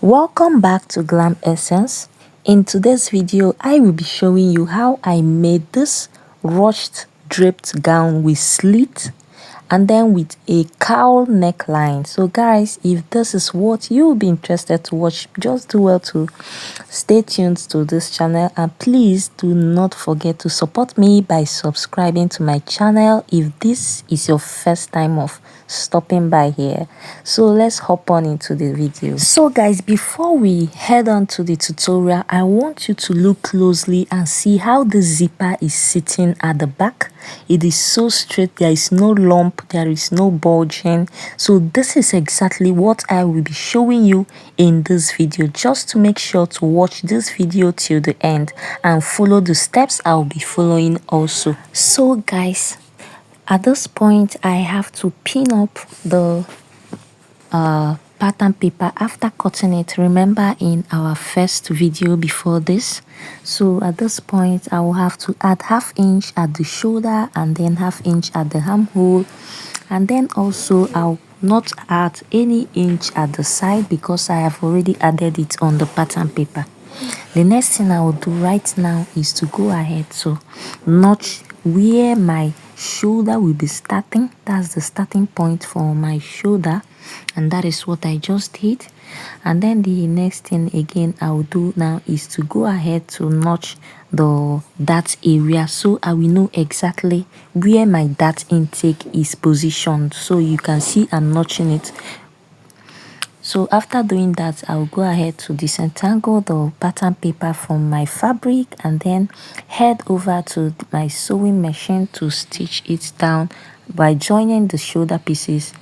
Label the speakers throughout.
Speaker 1: Welcome back to Glam Essence. In today's video, I will be showing you how I made this ruched draped gown with slit and then with a cowl neckline. So guys, if this is what you'll be interested to watch, just do well to stay tuned to this channel, and please do not forget to support me by subscribing to my channel if this is your first time of stopping by here. So let's hop on into the video. So guys, before we head on to the tutorial, I want you to look closely and see how the zipper is sitting at the back. It is so straight, there is no lump, there is no bulging. So this is exactly what I will be showing you in this video. Just to make sure to watch this video till the end and follow the steps I'll be following also. So guys, at this point I have to pin up the pattern paper after cutting it. Remember in our first video before this. So at this point I will have to add ½ inch at the shoulder and then ½ inch at the armhole, and then also I'll not add any inch at the side because I have already added it on the pattern paper. The next thing I will do right now is to go ahead to notch where my shoulder will be starting. That's the starting point for my shoulder, and that is what I just did. And then the next thing again I will do now is to go ahead to notch that area, so I will know exactly where my dart intake is positioned. So you can see I'm notching it. So after doing that, I'll go ahead to disentangle the pattern paper from my fabric and then head over to my sewing machine to stitch it down by joining the shoulder pieces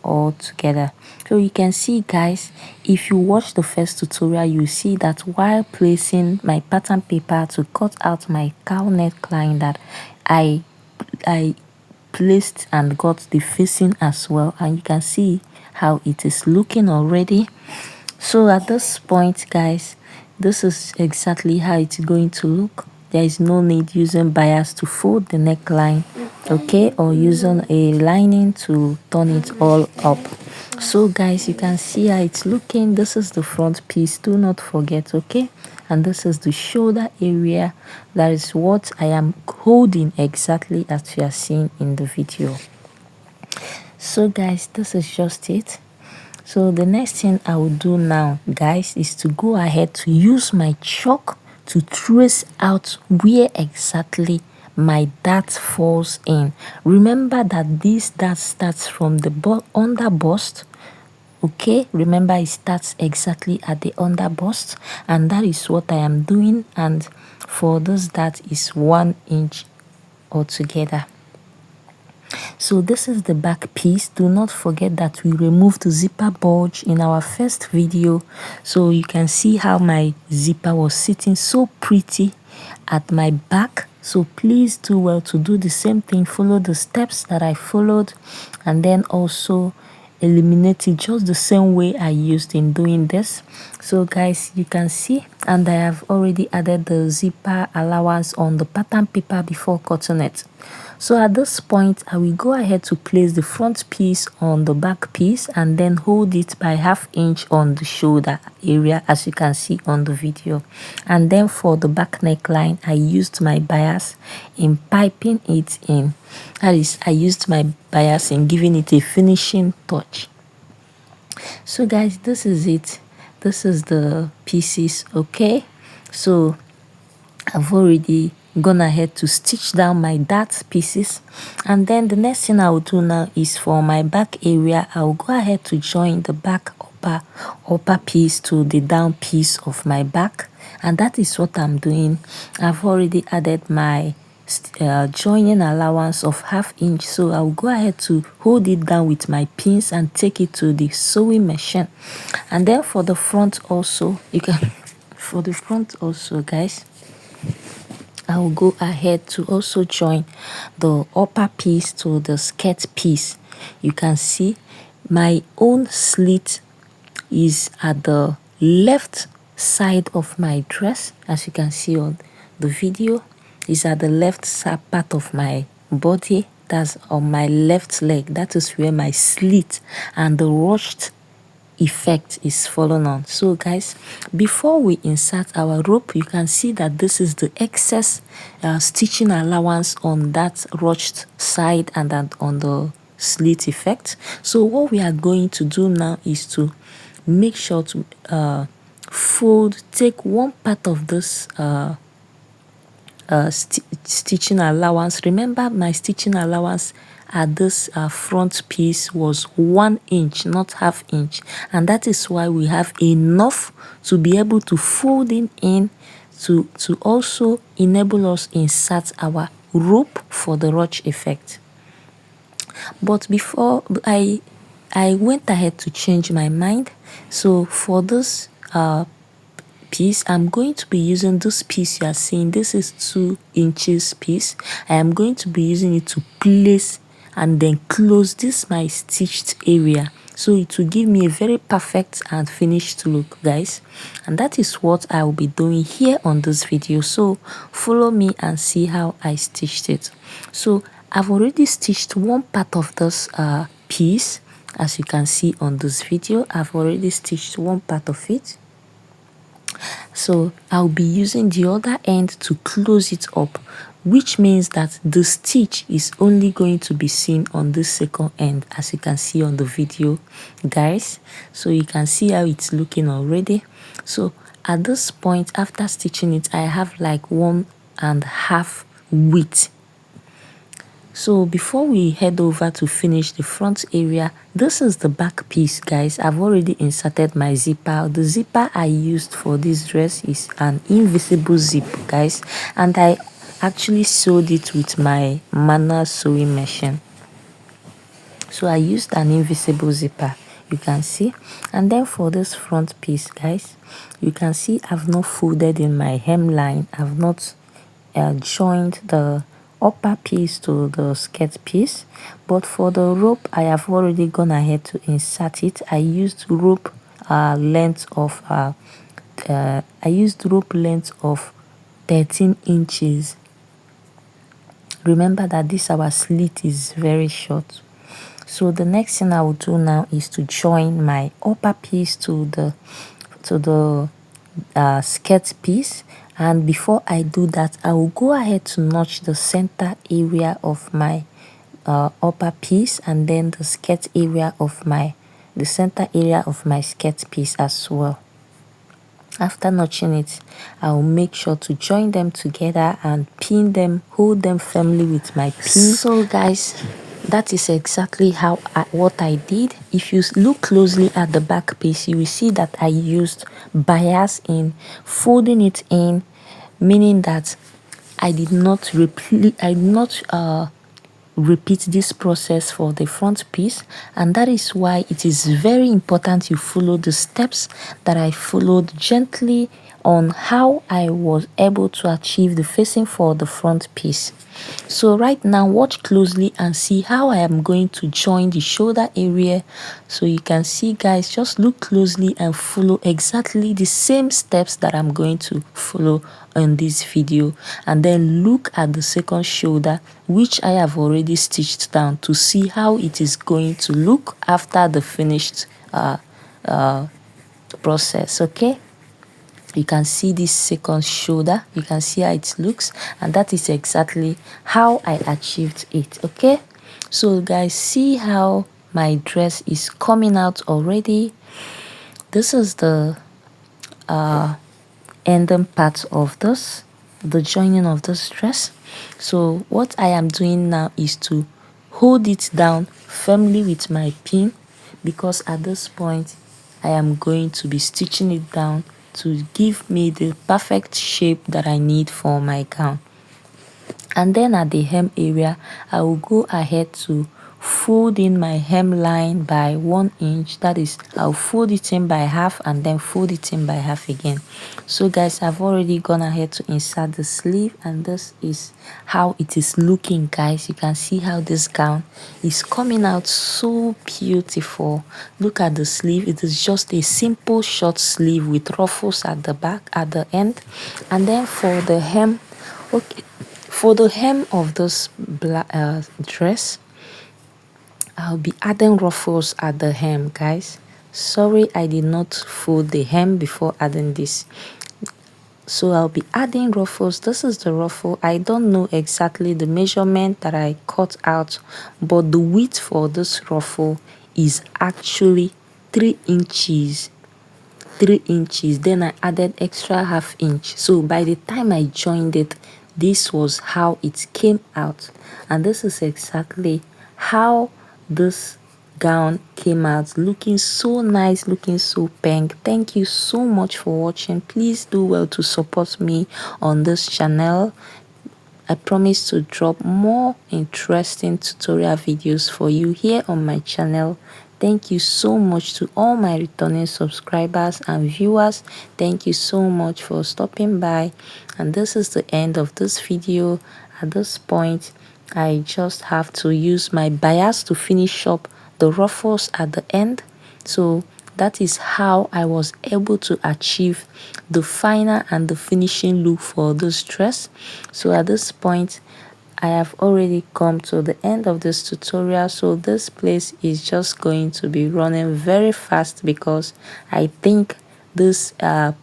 Speaker 1: all together. So you can see guys, if you watch the first tutorial, you see that while placing my pattern paper to cut out my cowl neckline, that I placed and got the facing as well, and you can see how it is looking already. So at this point guys, this is exactly how it's going to look. There is no need using bias to fold the neckline, okay, or using a lining to turn it all up. So guys, you can see how it's looking. This is the front piece, do not forget, okay, and this is the shoulder area. That is what I am holding exactly as you are seeing in the video. So guys, this is just it. So the next thing I will do now guys is to go ahead to use my chalk to trace out where exactly my dart falls in. Remember that this dart starts from the under bust, okay, remember it starts exactly at the under bust, and that is what I am doing. And for this dart is 1 inch altogether. So this is the back piece. Do not forget that we removed the zipper bulge in our first video, so you can see how my zipper was sitting so pretty at my back. So please do well to do the same thing, follow the steps that I followed, and then also eliminate it just the same way I used in doing this. So guys, you can see, and I have already added the zipper allowance on the pattern paper before cutting it. So at this point I will go ahead to place the front piece on the back piece and then hold it by ½ inch on the shoulder area, as you can see on the video. And then for the back neckline, I used my bias in piping it in. That is, I used my bias in giving it a finishing touch. So guys, this is it. This is the pieces, okay. So I've already gone ahead to stitch down my dart pieces, and then the next thing I will do now is for my back area, I will go ahead to join the back upper piece to the down piece of my back, and that is what I'm doing. I've already added my joining allowance of ½ inch, so I'll go ahead to hold it down with my pins and take it to the sewing machine. And then for the front also, you can for the front also guys, I will go ahead to also join the upper piece to the skirt piece. You can see my own slit is at the left side of my dress, as you can see on the video. Is at the left side part of my body, that's on my left leg. That is where my slit and the ruched effect is falling on. So guys, before we insert our rope, you can see that this is the excess stitching allowance on that ruched side and then on the slit effect. So what we are going to do now is to make sure to take one part of this stitching allowance. Remember, my stitching allowance at this front piece was 1 inch, not ½ inch, and that is why we have enough to be able to fold in to also enable us insert our rope for the ruch effect. But before I went ahead to change my mind. So for this piece, I'm going to be using this piece you are seeing. This is 2 inches piece. I am going to be using it to place and then close this my stitched area, so it will give me a very perfect and finished look, guys. And that is what I will be doing here on this video. So follow me and see how I stitched it. So I've already stitched one part of this piece. As you can see on this video, I've already stitched one part of it. So I'll be using the other end to close it up, which means that the stitch is only going to be seen on this second end, as you can see on the video, guys. So you can see how it's looking already. So at this point, after stitching it, I have like 1.5 width. So before we head over to finish the front area, this is the back piece, guys. I've already inserted my zipper. The zipper I used for this dress is an invisible zip, guys, and I actually sewed it with my manual sewing machine. So I used an invisible zipper, you can see. And then for this front piece, guys, you can see I've not folded in my hemline. I've not joined the upper piece to the skirt piece, but for the rope I have already gone ahead to insert it. I used rope length of 13 inches. Remember that this our slit is very short. So the next thing I will do now is to join my upper piece to the skirt piece. And before I do that, I will go ahead to notch the center area of my upper piece, and then the skirt area of the center area of my skirt piece as well. After notching it, I will make sure to join them together and pin them, hold them firmly with my pin. So guys, that is exactly what I did. If you look closely at the back piece, you will see that I used bias in folding it in, meaning that I did not repeat this process for the front piece, and that is why it is very important you follow the steps that I followed gently on how I was able to achieve the facing for the front piece. So right now, watch closely and see how I am going to join the shoulder area. So you can see, guys, just look closely and follow exactly the same steps that I'm going to follow in this video, and then look at the second shoulder, which I have already stitched down, to see how it is going to look after the finished process. Okay, you can see this second shoulder, you can see how it looks, and that is exactly how I achieved it. Okay, so guys, see how my dress is coming out already. This is the ending part of this, the joining of this dress. So what I am doing now is to hold it down firmly with my pin, because at this point I am going to be stitching it down to give me the perfect shape that I need for my gown. And then at the hem area, I will go ahead to fold in my hemline by 1 inch. That is, I'll fold it in by half and then fold it in by half again. So guys, I've already gone ahead to insert the sleeve, and this is how it is looking, guys. You can see how this gown is coming out so beautiful. Look at the sleeve. It is just a simple short sleeve with ruffles at the back, at the end. And then for the hem, okay, for the hem of this dress, I'll be adding ruffles at the hem, guys. Sorry, I did not fold the hem before adding this. So I'll be adding ruffles. This is the ruffle. I don't know exactly the measurement that I cut out, but the width for this ruffle is actually 3 inches. 3 inches. Then I added extra half inch. So by the time I joined it, this was how it came out. And this is exactly how this gown came out, looking so nice, looking so pink. Thank you so much for watching. Please do well to support me on this channel. I promise to drop more interesting tutorial videos for you here on my channel. Thank you so much to all my returning subscribers and viewers. Thank you so much for stopping by. And this is the end of this video. At this point, I just have to use my bias to finish up the ruffles at the end. So that is how I was able to achieve the final and the finishing look for this dress. So at this point, I have already come to the end of this tutorial, so this place is just going to be running very fast because I think this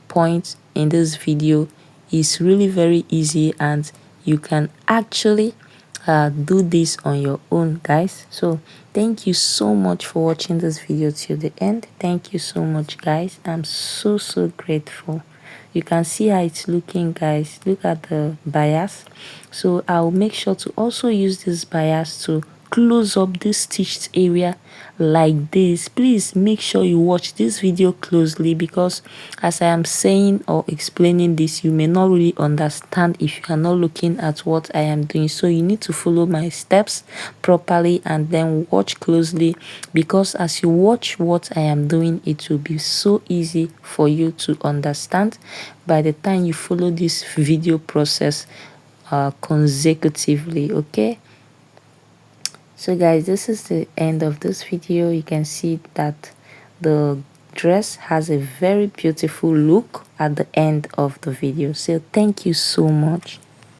Speaker 1: point in this video is really very easy and you can actually do this on your own, guys. So thank you so much for watching this video till the end. Thank you so much, guys. I'm so grateful. You can see how it's looking, guys. Look at the bias. So I'll make sure to also use this bias to close up this stitched area like this. Please make sure you watch this video closely because as I am saying or explaining this, you may not really understand if you are not looking at what I am doing. So you need to follow my steps properly and then watch closely, because as you watch what I am doing, it will be so easy for you to understand by the time you follow this video process consecutively. Okay, so guys, this is the end of this video. You can see that the dress has a very beautiful look at the end of the video. So thank you so much.